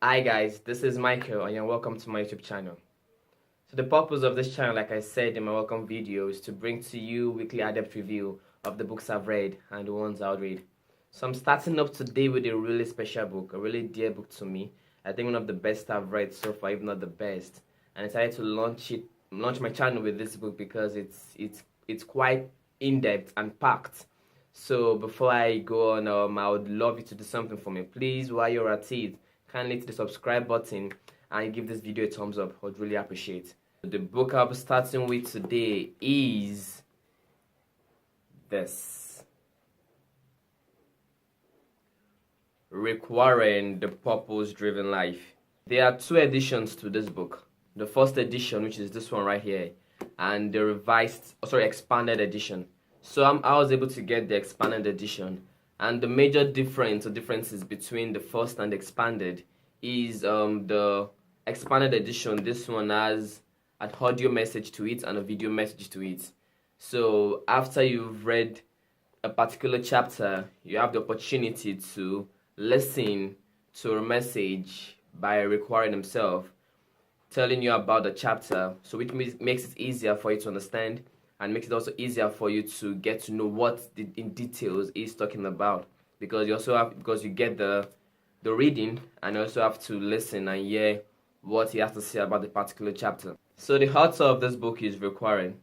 Hi guys, this is Michael and you're welcome to my YouTube channel. So the purpose of this channel, like I said in my welcome video, is to bring to you weekly adept review of the books I've read and the ones I'll read. So I'm starting up today with a really special book, a really dear book to me. I think one of the best I've read so far, if not the best. And I decided to launch my channel with this book because it's quite in-depth and packed. So before I go on, I would love you to do something for me. Please, while you're at it, kindly hit the subscribe button and give this video a thumbs up. I'd really appreciate. The book I'll be starting with today is this. Rick Warren, The Purpose-Driven Life. There are two editions to this book. The first edition, which is this one right here, and the expanded edition. So I was able to get the expanded edition. And the major differences between the first and the expanded is the expanded edition. This one has an audio message to it and a video message to it. So after you've read a particular chapter, you have the opportunity to listen to a message by Rick Warren himself telling you about the chapter, so which makes it easier for you to understand and makes it also easier for you to get to know what in details he's talking about, because you get the reading and you also have to listen and hear what he has to say about the particular chapter. So the author of this book is Rick Warren.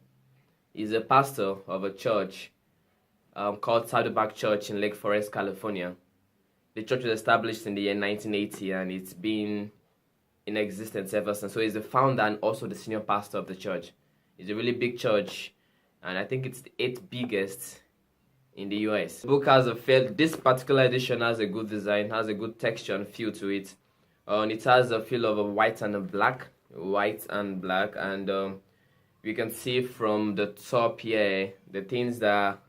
He's a pastor of a church called Saddleback Church in Lake Forest, California. The church was established in the year 1980 and it's been in existence ever since. So he's the founder and also the senior pastor of the church. It's a really big church, and I think it's the 8th biggest in the US. The book has this particular edition has a good design, has a good texture and feel to it. It has a feel of a white and black, and we can see from the top here the things that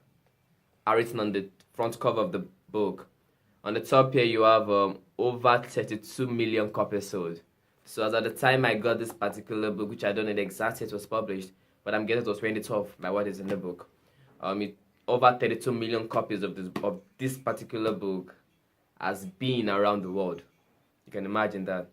are written on the front cover of the book. On the top here you have over 32 million copies sold. So as at the time I got this particular book, which I don't know the exact date it was published, but I'm guessing it was 2012 by what is in the book. Over 32 million copies of this particular book has been around the world. You can imagine that.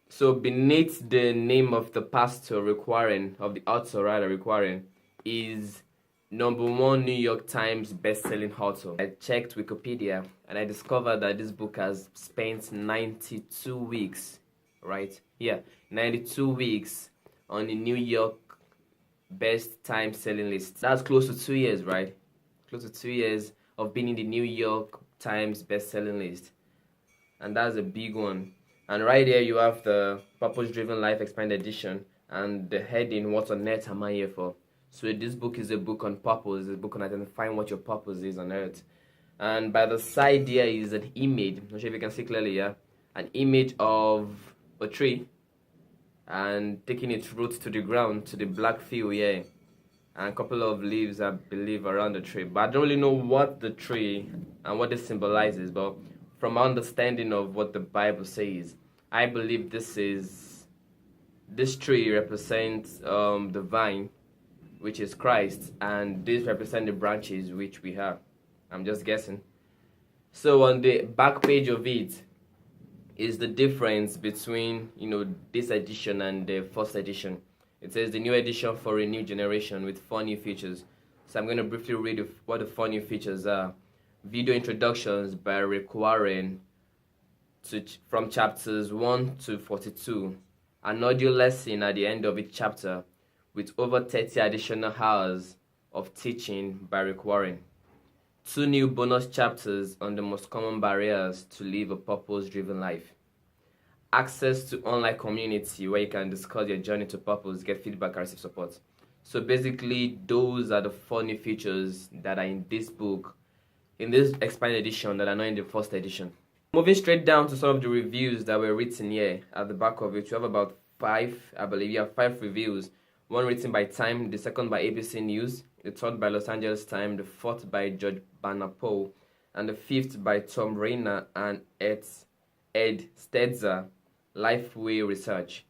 So beneath the name of the pastor, Rick Warren, of the author rather, Rick Warren, is #1 New York Times best-selling author. I checked Wikipedia and I discovered that this book has spent 92 weeks, right? Yeah, 92 weeks on the New York best time selling list. That's close to 2 years, right? Close to 2 years of being in the New York Times best selling list. And that's a big one. And right here you have the Purpose-Driven Life Expanded Edition and the heading, What on Earth Am I Here For? So this book is a book on purpose, it's a book on identifying what your purpose is on earth. And by the side here is an image, I'm not sure if you can see clearly here, an image of a tree and taking its roots to the ground, to the black field here, and a couple of leaves, I believe, around the tree. But I don't really know what the tree and what it symbolizes, but from my understanding of what the Bible says, I believe this tree represents the vine, which is Christ, and this represents the branches which we have. I'm just guessing. So on the back page of it is the difference between this edition and the first edition. It says the new edition for a new generation with 4 new features. So I'm going to briefly read what the 4 new features are. Video introductions by Rick Warren from chapters 1 to 42. An audio lesson at the end of each chapter with over 30 additional hours of teaching by Rick Warren. 2 new bonus chapters on the most common barriers to live a purpose-driven life. Access to online community where you can discuss your journey to purpose, get feedback, and receive support. So basically, those are the 4 new features that are in this book, in this expanded edition, that are not in the first edition. Moving straight down to some of the reviews that were written here at the back of it, you have about 5, I believe you have 5 reviews. One written by Time, the second by ABC News, the third by Los Angeles Times, the fourth by George Banapo, and the fifth by Tom Rayner and Ed Stetzer, Lifeway Research.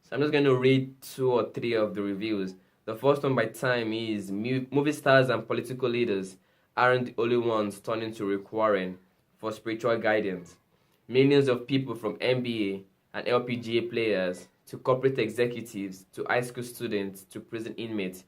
So I'm just going to read 2 or 3 of the reviews. The first one by Time is movie stars and political leaders aren't the only ones turning to Rick Warren for spiritual guidance. Millions of people from NBA and LPGA players to corporate executives to high school students to prison inmates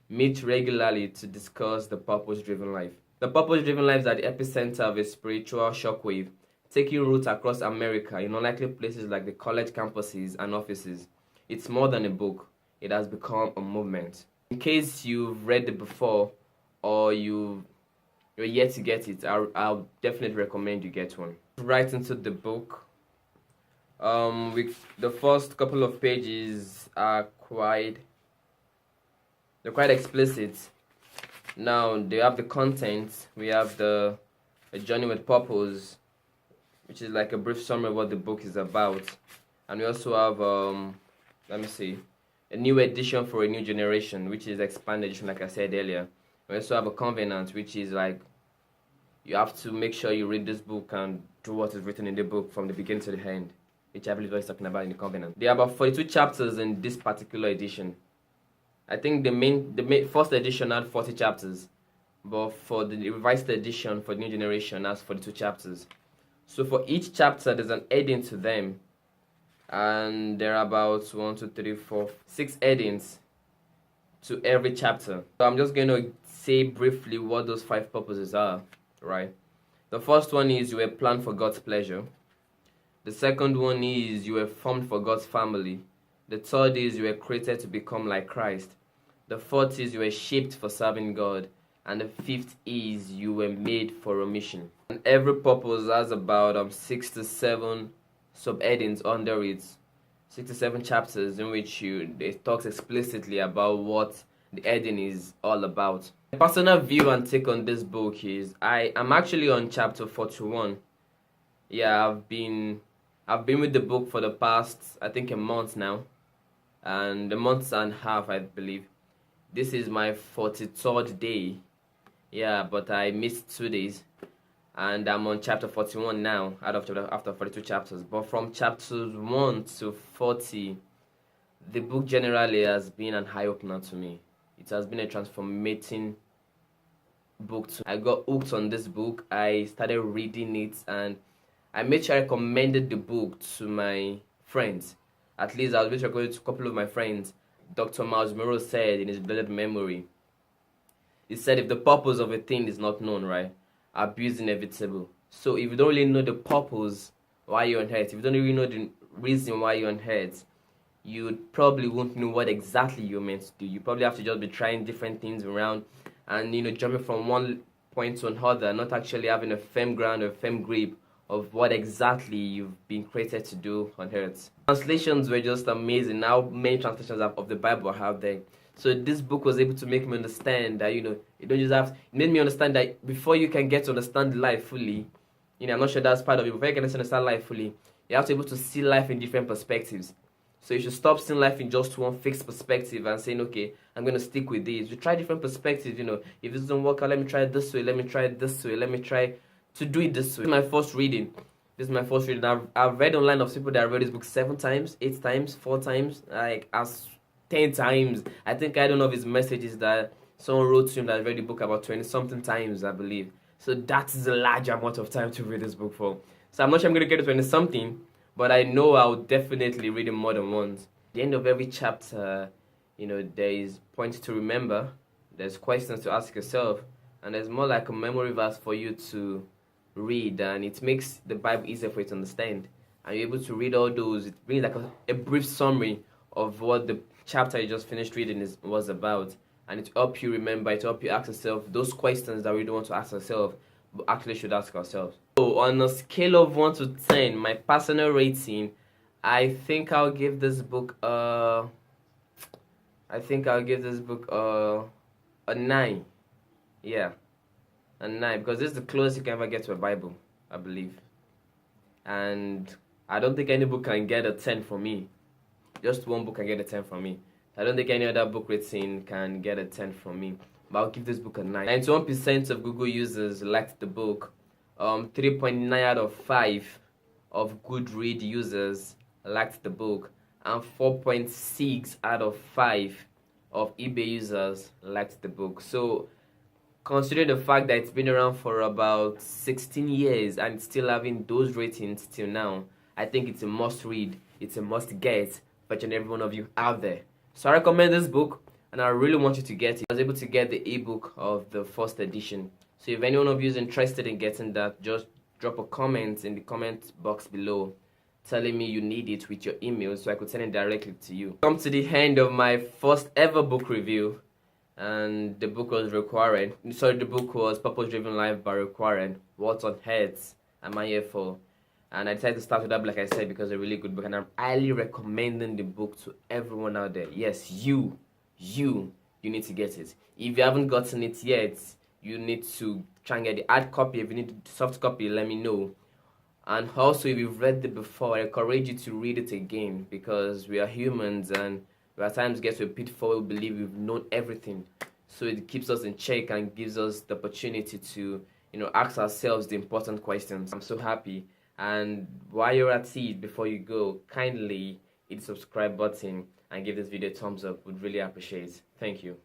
meet regularly to discuss the purpose-driven life. The purpose-driven life is at the epicenter of a spiritual shockwave, taking root across America in unlikely places like the college campuses and offices. It's more than a book. It has become a movement. In case you've read it before or you're yet to get it, I'll definitely recommend you get one. Right into the book. The first couple of pages are quite explicit. Now they have the content. We have the A Journey with Purpose, which is like a brief summary of what the book is about, and we also have a new edition for a new generation, which is expanded edition, like I said earlier. We also have a covenant, which is like you have to make sure you read this book and do what is written in the book from the beginning to the end, which I believe is what he's talking about in the covenant. There are about 42 chapters in this particular edition. I think the main first edition had 40 chapters, but for the revised edition for the new generation has 42 chapters. So for each chapter, there's an heading to them, and there are about 6 headings to every chapter. So I'm just going to say briefly what those 5 purposes are, right? The first one is you were planned for God's pleasure. The second one is you were formed for God's family. The third is you were created to become like Christ. The fourth is you were shaped for serving God. And the fifth is you were made for a mission. And every purpose has about 6 to 7 subheadings under it. 6 to 7 chapters in which it talks explicitly about what the heading is all about. My personal view and take on this book is I'm actually on chapter 41. Yeah, I've been with the book for the past, I think, a month now. And a month and a half, I believe. This is my 43rd day. Yeah, but I missed 2 days. And I'm on chapter 41 now, after 42 chapters. But from chapters 1 to 40, the book generally has been an eye-opener to me. It has been a transformating book. I got hooked on this book. I started reading it, and I made sure I recommended the book to my friends. At least I was recommended to a couple of my friends. Dr. Myles Munroe said in his blessed memory, he said, if the purpose of a thing is not known, right, abuse is inevitable. So if you don't really know the purpose why you're on earth, if you don't really know the reason why you're on earth, you probably won't know what exactly you're meant to do. You probably have to just be trying different things around and, jumping from one point to another, not actually having a firm ground or a firm grip of what exactly you've been created to do on earth. Translations were just amazing. How many translations of the Bible are out there. So this book was able to make me understand that, you don't just have, it made me understand that before you can get to understand life fully, I'm not sure that's part of it, before you can understand life fully, you have to be able to see life in different perspectives. So you should stop seeing life in just one fixed perspective and saying, okay, I'm going to stick with this. You try different perspectives, if this doesn't work out, let me try it this way, let me try it this way, let me try to do it this way. This is my first reading. I've read online of people that read this book 7 times, 8 times, 4 times, like as 10 times. I think I don't know if his message is that someone wrote to him that read the book about 20-something times, I believe. So that is a large amount of time to read this book for. So I'm not sure I'm going to get to 20-something, but I know I'll definitely read it more than once. At the end of every chapter, there is points to remember, there's questions to ask yourself, and there's more like a memory verse for you to read, and it makes the Bible easier for you to understand. And you're able to read all those. It brings like a brief summary of what the chapter you just finished reading was about, and it helps you remember, it helps you ask yourself those questions that we don't want to ask ourselves but actually should ask ourselves. So on a scale of 1 to 10, my personal rating, I think I'll give this book a 9. Yeah, a 9, because this is the closest you can ever get to a Bible, I believe. And I don't think any book can get a 10 for me. Just one book can get a 10 from me. I don't think any other book rating can get a 10 from me. But I'll give this book a 9. 91% of Google users liked the book. 3.9 out of 5 of Goodreads users liked the book. And 4.6 out of 5 of eBay users liked the book. So Considering the fact that it's been around for about 16 years and it's still having those ratings till now, I think it's a must read, it's a must get for each and every one of you out there. So I recommend this book and I really want you to get it. I was able to get the ebook of the first edition. So if any one of you is interested in getting that, just drop a comment in the comment box below telling me you need it with your email so I could send it directly to you. Come to the end of my first ever book review, and the book was the book was Purpose Driven Life by Rick Warren. What on earth am I here for? And I decided to start with that, like I said, because it's a really good book, and I'm highly recommending the book to everyone out there. Yes, you need to get it. If you haven't gotten it yet, you need to try and get the hard copy. If you need the soft copy, let me know. And also, if you've read it before, I encourage you to read it again, because we are humans and we at times get to a pitfall. We believe we've known everything. So it keeps us in check and gives us the opportunity to, ask ourselves the important questions. I'm so happy. And while you're at it, before you go, kindly hit the subscribe button and give this video a thumbs up. Would really appreciate it. Thank you.